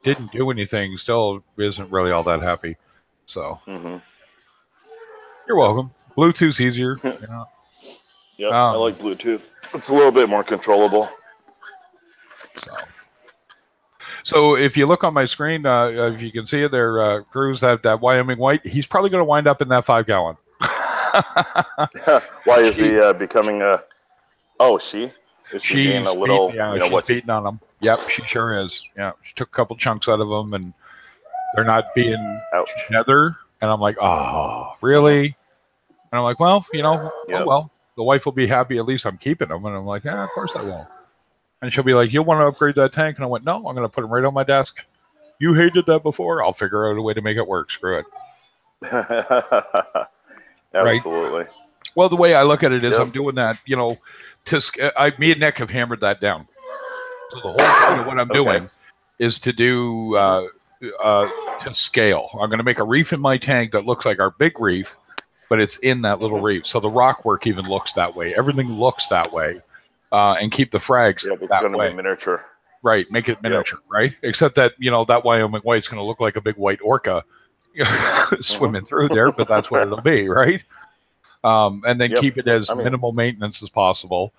didn't do anything still isn't really all that happy. So you're welcome. Bluetooth's easier. Yeah, I like Bluetooth. It's a little bit more controllable. So if you look on my screen, if you can see it there, Cruz, that Wyoming white, he's probably going to wind up in that 5-gallon. Why is he becoming a? Oh, she? Is she being a little? She's beating on him. Yep, she sure is. Yeah, she took a couple chunks out of them, and they're not being together. And I'm like, oh, really? And I'm like, well, oh well. The wife will be happy. At least I'm keeping them. And I'm like, yeah, of course I will. And she'll be like, you want to upgrade that tank? And I went, no, I'm going to put them right on my desk. You hated that before. I'll figure out a way to make it work. Screw it. Absolutely. Right? Well, the way I look at it is I'm doing that, me and Nick have hammered that down. So the whole point of what I'm doing is to do to scale. I'm going to make a reef in my tank that looks like our big reef, but it's in that little reef. So the rock work even looks that way. Everything looks that way. And keep the frags that way. It's going to be miniature. Right, make it miniature, right? Except that, that Wyoming white's going to look like a big white orca swimming through there, but that's what it'll be, right? And then keep it as minimal maintenance as possible.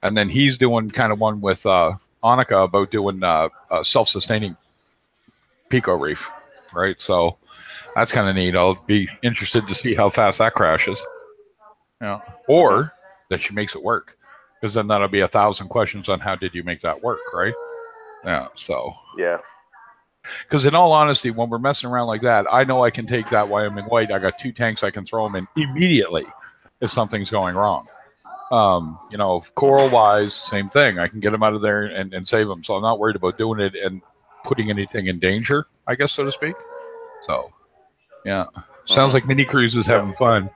And then he's doing kind of one with Annika about doing self-sustaining Pico Reef, right? So that's kind of neat. I'll be interested to see how fast that crashes. Or that she makes it work. Because then that'll be 1,000 questions on how did you make that work, right? Yeah, so. Yeah. Because in all honesty, when we're messing around like that, I know I can take that Wyoming white. I got 2 tanks I can throw them in immediately if something's going wrong. Coral-wise, same thing. I can get them out of there and save them. So I'm not worried about doing it and putting anything in danger, I guess, so to speak. So, yeah. Sounds like Mini Cruise is having fun.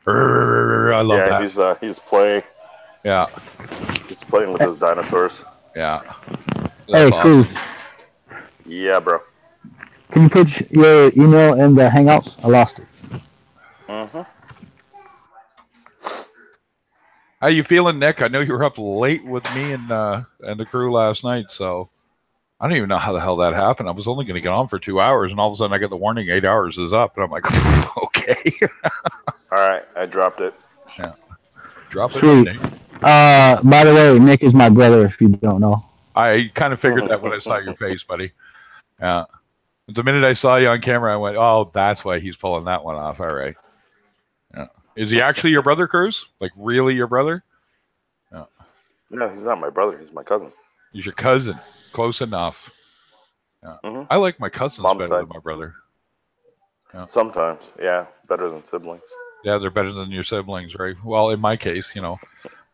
I love that. Yeah, he's playing. Yeah. He's playing with his dinosaurs. Yeah. That's awesome. Cruz. Yeah, bro. Can you put your email in the Hangouts? I lost it. How you feeling, Nick? I know you were up late with me and the crew last night, so I don't even know how the hell that happened. I was only going to get on for 2 hours, and all of a sudden I get the warning 8 hours is up, and I'm like, okay. All right, I dropped it. Yeah, drop it. Sweet. Nick. By the way, Nick is my brother. If you don't know. I kind of figured that when I saw your face, buddy. Yeah. The minute I saw you on camera, I went, "Oh, that's why he's pulling that one off." All right. Yeah. Is he actually your brother, Cruz? Like really your brother? Yeah. No, he's not my brother. He's my cousin. He's your cousin. Close enough. Yeah. Mm-hmm. I like my cousins Mom's better side. than my brother. Yeah. Sometimes, yeah, better than siblings. Yeah, they're better than your siblings, right? Well, in my case,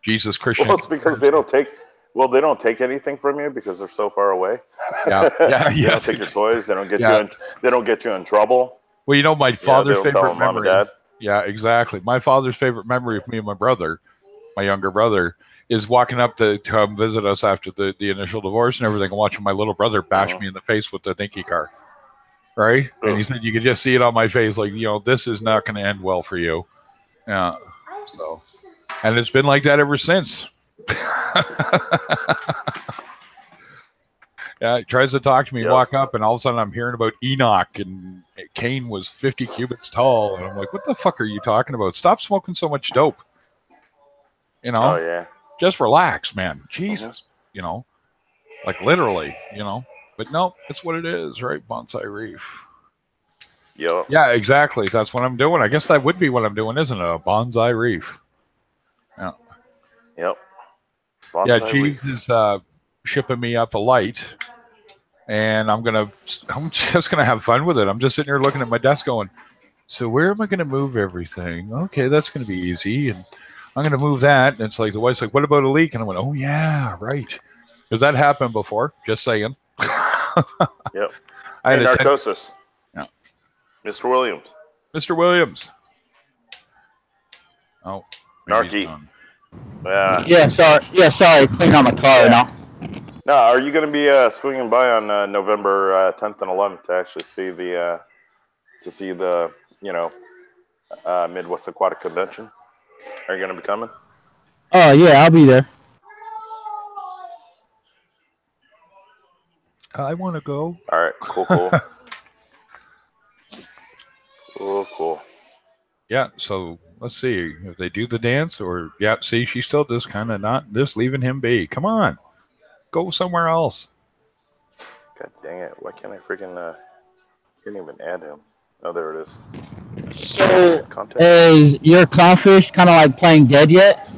Jesus Christian. Well, it's because they don't take. Well, they don't take anything from you because they're so far away. Yeah. They don't take your toys. They don't get you. They don't get you in trouble. Well, my father's they don't tell favorite Mom and memory. Dad. Yeah, exactly. My father's favorite memory of me and my brother, my younger brother, is walking up to come visit us after the initial divorce and everything, and watching my little brother bash me in the face with the dinky car. Right? And he said, you could just see it on my face, like, this is not going to end well for you. Yeah. So, and it's been like that ever since. Yeah, he tries to talk to me, walk up, and all of a sudden I'm hearing about Enoch and Cain was 50 cubits tall. And I'm like, what the fuck are you talking about? Stop smoking so much dope. Oh, yeah. Just relax, man. Jesus. Like literally, But no, it's what it is, right? Bonsai Reef. Yep. Yeah, exactly. That's what I'm doing. I guess that would be what I'm doing, isn't it? A Bonsai Reef. Yeah. Yep. Bonsai Cheese is shipping me up a light, and I'm just gonna have fun with it. I'm just sitting here looking at my desk going, so where am I gonna move everything? Okay, that's gonna be easy. And I'm gonna move that. And it's like the wife's like, what about a leak? And I went, oh yeah, right. Because that happened before, just saying. Yep. I had narcosis. Yeah. Mr. Williams. Mr. Williams. Oh. Narky. Yeah, sorry. Cleaning out my car now. No, are you going to be swinging by on November 10th and 11th to actually see the Midwest Aquatic Convention? Are you going to be coming? Oh yeah, I'll be there. I want to go. All right, cool. Cool. Yeah, so let's see if they do the dance or, see, she's still just kind of not just leaving him be. Come on. Go somewhere else. God dang it. Why can't I freaking, can't even add him. Oh, there it is. So, is your clownfish kind of like playing dead yet?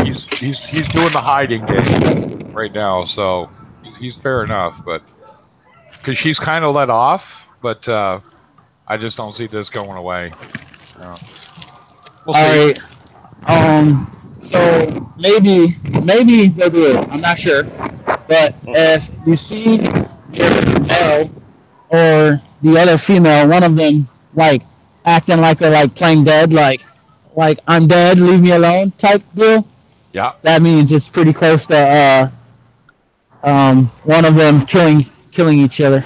He's doing the hiding game right now, so he's fair enough, but because she's kind of let off, but I just don't see this going away. We'll see. So maybe they'll do it. I'm not sure, but if you see your male or the other female, one of them like acting like they're like playing dead, like I'm dead, leave me alone type deal. Yeah. That means it's pretty close to one of them killing each other.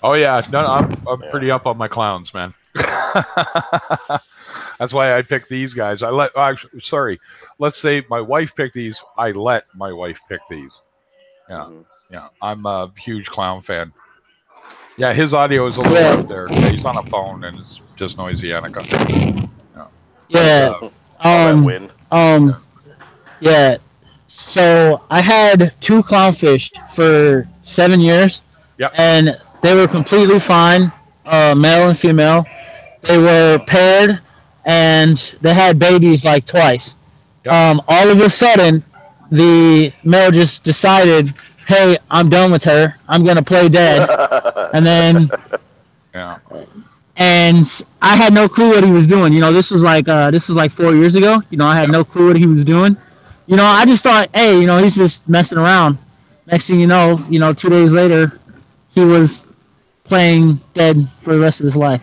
Oh yeah, no, I'm pretty up on my clowns, man. That's why I picked these guys. Let's say my wife picked these. I let my wife pick these. Yeah, yeah. I'm a huge clown fan. Yeah, his audio is a little out there. Yeah, he's on a phone and it's just noisy, Annika. Yeah. So I had 2 clownfish for 7 years. Yep. And they were completely fine, male and female. They were paired, and they had babies like twice. Yep. All of a sudden, the male just decided, hey, I'm done with her. I'm going to play dead. And then... Yeah. And I had no clue what he was doing. This was like 4 years ago. I had no clue what he was doing. I just thought, hey, he's just messing around. Next thing you know, 2 days later, he was playing dead for the rest of his life.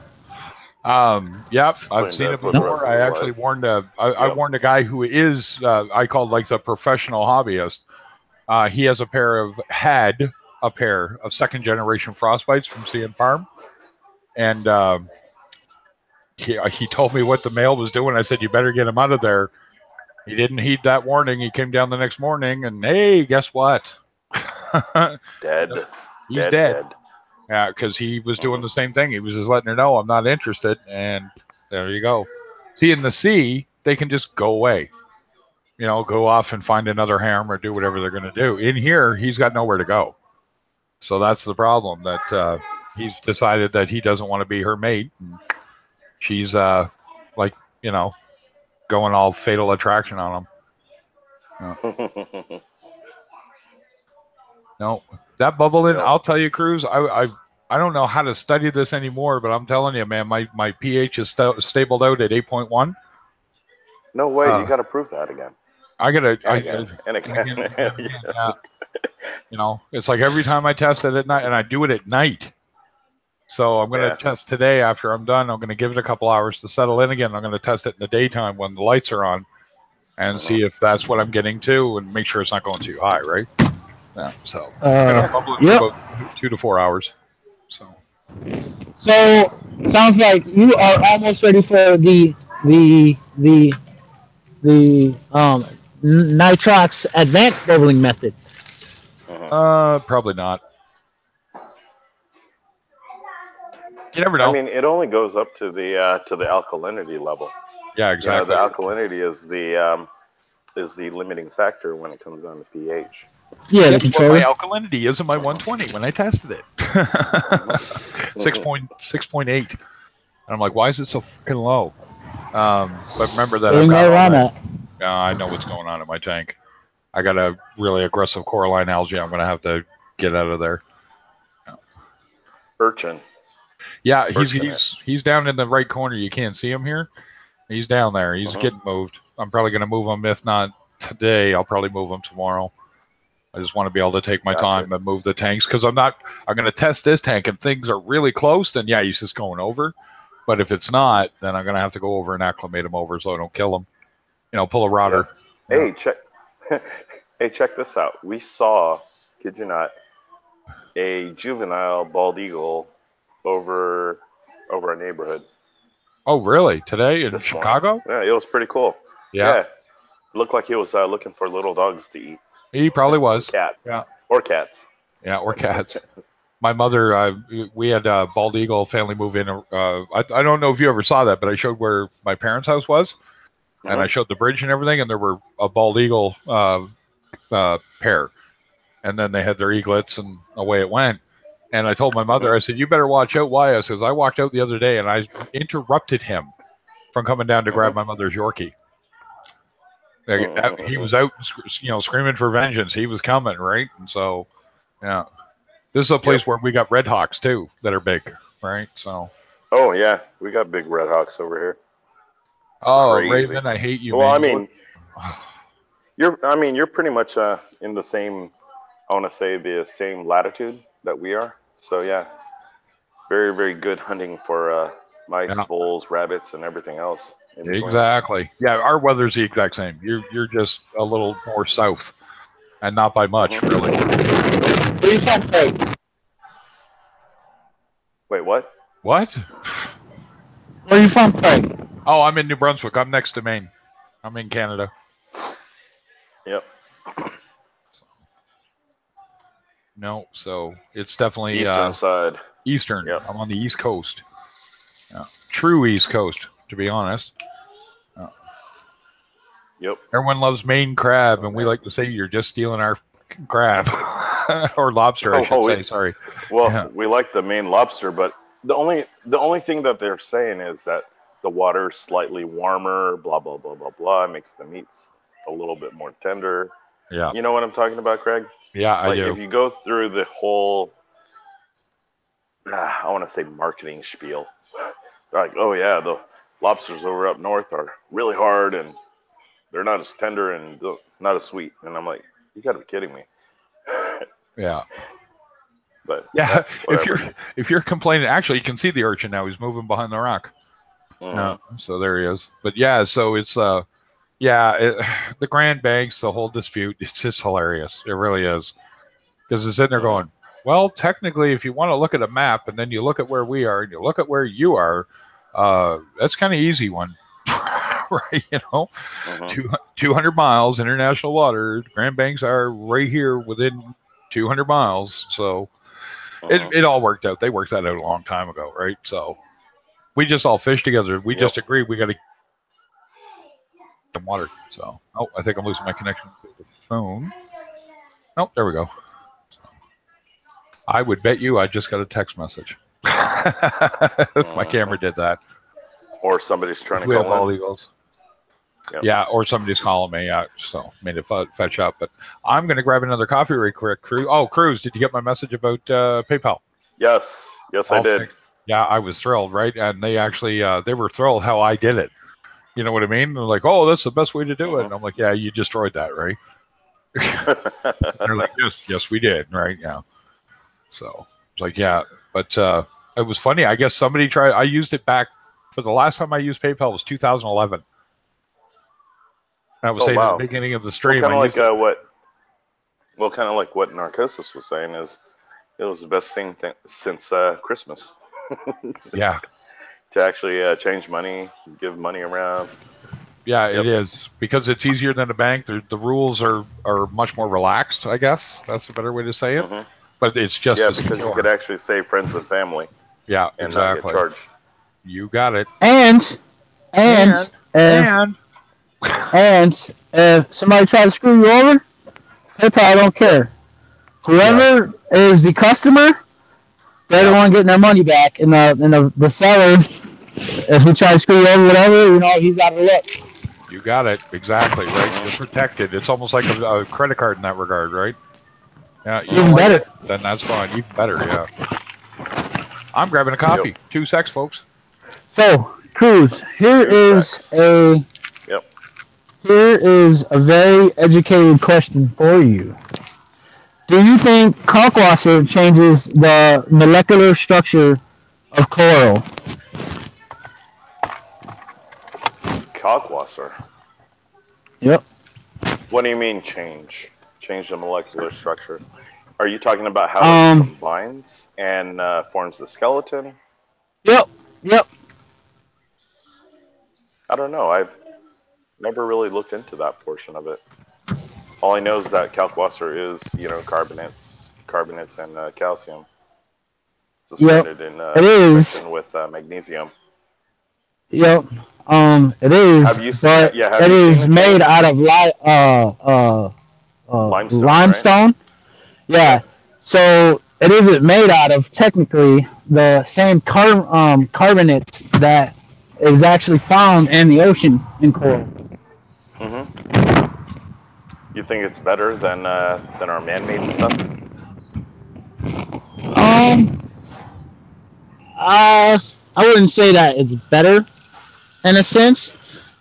Yep, I've seen it before. I actually warned I warned a guy who is I called like the professional hobbyist. He has had a pair of 2nd generation frostbites from CN Farm, and he told me what the male was doing. I said, you better get him out of there. He didn't heed that warning. He came down the next morning, and hey, guess what? Dead. He's dead. Yeah, because he was doing the same thing. He was just letting her know, I'm not interested, and there you go. See, in the sea, they can just go away. Go off and find another harem or do whatever they're going to do. In here, he's got nowhere to go. So that's the problem, that he's decided that he doesn't want to be her mate. And she's, like, going all fatal attraction on him. No, that bubble in, I'll tell you, Cruz, I don't know how to study this anymore, but I'm telling you, man, my pH is stabled out at 8.1. No way, you got to prove that again. I gotta, and again. Yeah. It's like every time I test it at night, and I do it at night. So I'm going to test today after I'm done. I'm going to give it a couple hours to settle in again. I'm going to test it in the daytime when the lights are on and see if that's what I'm getting to and make sure it's not going too high, right? Yeah. So about 2 to 4 hours. So sounds like you are almost ready for the nitrox advanced bubbling method. Probably not. You never know. I mean, it only goes up to the alkalinity level. Yeah, exactly. The alkalinity is the limiting factor when it comes down to pH. Yeah, the controller. My alkalinity is in my 120 when I tested it. 6.8. And I'm like, why is it so fucking low? But remember that I know what's going on in my tank. I got a really aggressive coralline algae. I'm going to have to get out of there. Urchin. Yeah, he's down in the right corner. You can't see him here. He's down there. He's getting moved. I'm probably going to move him. If not today, I'll probably move him tomorrow. I just want to be able to take my time and move the tanks because I'm going to test this tank. If things are really close, then yeah, he's just going over. But if it's not, then I'm going to have to go over and acclimate him over so I don't kill him. Pull a rotter. Yeah. Hey, check this out. We saw, kid you not, a juvenile bald eagle over our neighborhood. Oh, really? Today in Chicago? Yeah, it was pretty cool. Yeah. It looked like he was looking for little dogs to eat. He probably was. Cats. Yeah. Or cats. Yeah, or cats. My mother, we had a bald eagle family move in. I don't know if you ever saw that, but I showed where my parents' house was, and I showed the bridge and everything, and there were a bald eagle pair, and then they had their eaglets, and away it went. And I told my mother, I said, you better watch out. Why? I says, I walked out the other day, and I interrupted him from coming down to grab my mother's Yorkie. He was out, screaming for vengeance. He was coming, right? And so, yeah. This is a place where we got red hawks, too, that are big, right? So. Oh, yeah. We got big red hawks over here. It's crazy. Raven, I hate you, well, man. You're pretty much in the same, I want to say, the same latitude that we are. So, yeah. Very, very good hunting for mice, voles, rabbits, and everything else. Exactly. Yeah, our weather's the exact same. You're just a little more south, and not by much, really. Wait, what? What? Where are you from, Craig? Oh, I'm in New Brunswick. I'm next to Maine. I'm in Canada. Yep. No, so it's definitely eastern side. Eastern. Yep. I'm on the East Coast. True East Coast, to be honest. Yep. Everyone loves Maine crab, and we like to say you're just stealing our crab or lobster. I should say. Sorry. Well, we like the Maine lobster, but the only thing that they're saying is that the water's slightly warmer. Blah blah blah blah blah. Makes the meats a little bit more tender. Yeah. You know what I'm talking about, Craig? Yeah, I do. If you go through the whole, I want to say marketing spiel. They're like, oh yeah, the lobsters over up north are really hard and they're not as tender and not as sweet. And I'm like, you got to be kidding me. Yeah. But yeah, if you're complaining, actually, you can see the urchin now. He's moving behind the rock. So there he is. But yeah, so it's the Grand Banks, the whole dispute. It's just hilarious. It really is, because it's sitting there going, well, technically, if you want to look at a map and then you look at where we are and you look at where you are, that's kind of easy one. right? You know, Mhm. 200 miles international water. Grand Banks are right here within 200 miles. So Mhm. it all worked out. They worked that out a long time ago, right? So we just all fished together. We Yep. just agreed we got to get some water. So, oh, I think I'm losing my connection to the phone. Oh, there we go. I would bet you I just got a text message. If my camera did that. Or somebody's trying to We have call all in. eagles. Yep. Yeah, or somebody's calling me. Yeah, so made it fetch up. But I'm going to grab another coffee right quick. Cruz. Oh, Cruz, did you get my message about PayPal? Yes, I did. Yeah, I was thrilled, right? And they actually they were thrilled how I did it. You know what I mean? They're like, "Oh, that's the best way to do it." And I'm like, "Yeah, you destroyed that, right?" They're like, "Yes, we did, right?" Yeah. So it's like, yeah, but it was funny. I guess somebody tried. I used it back for the last time I used PayPal was 2011. I was saying at the beginning of the stream. Well, kind of like what Narcosis was saying is it was the best thing since Christmas. Yeah. To actually change money, give money around. Yeah, it is because it's easier than a bank. The rules are much more relaxed. I guess that's a better way to say it. Mhm. But it's just because you could actually save friends and family. Yeah, and exactly. not get charged. You got it. And if somebody tries to screw you over, PayPal don't care. Whoever is the customer, they're the one getting their money back, and the seller, if he tries to screw you over, whatever, he's out of luck. You got it exactly right. You're protected. It's almost like a credit card in that regard, right? Yeah, you don't like it, then that's fine. Even better, yeah. I'm grabbing a coffee. 2 secs, folks. So, Cruz, here is a very educated question for you. Do you think kalkwasser changes the molecular structure of coral? Kalkwasser? Yep. What do you mean change? Change the molecular structure? Are you talking about how it combines and forms the skeleton? Yep. I don't know. I've never really looked into that portion of it. All I know is that kalkwasser is, carbonates and calcium suspended in solution with magnesium. Yep. It is. Have you seen? It is made out of limestone. Right? Yeah. So it isn't made out of technically the same carbonates that is actually found in the ocean in coral. Mm-hmm. You think it's better than our man-made stuff? I wouldn't say that it's better in a sense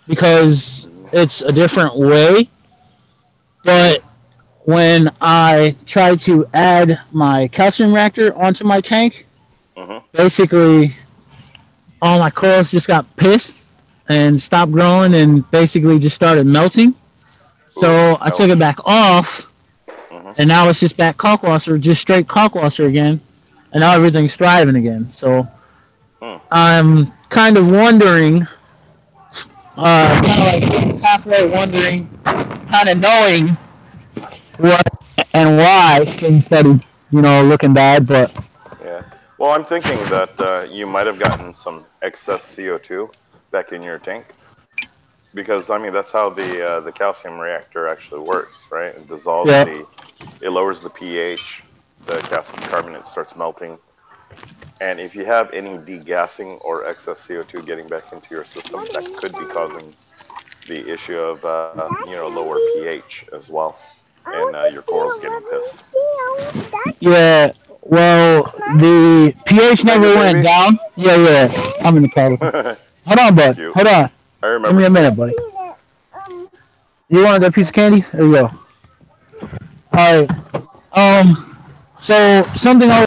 because it's a different way. But when I tried to add my calcium reactor onto my tank, basically all my corals just got pissed and stopped growing and basically just started melting. So I took it back off, and now it's just back kalkwasser, just straight kalkwasser again, and now everything's thriving again. So I'm kind of wondering, kind of like halfway wondering, kind of knowing what and why things started, looking bad. But yeah, well, I'm thinking that you might have gotten some excess CO2 back in your tank. Because that's how the calcium reactor actually works, right? It dissolves it lowers the pH, the calcium carbonate starts melting, and if you have any degassing or excess CO2 getting back into your system, that could be causing the issue of lower pH as well, and your corals getting pissed. Yeah, well, the pH never went down. Yeah, I'm in the car. Hold on, bud. Hold on. I remember. Give me a minute, buddy. You want that piece of candy? There you go. All right. So something I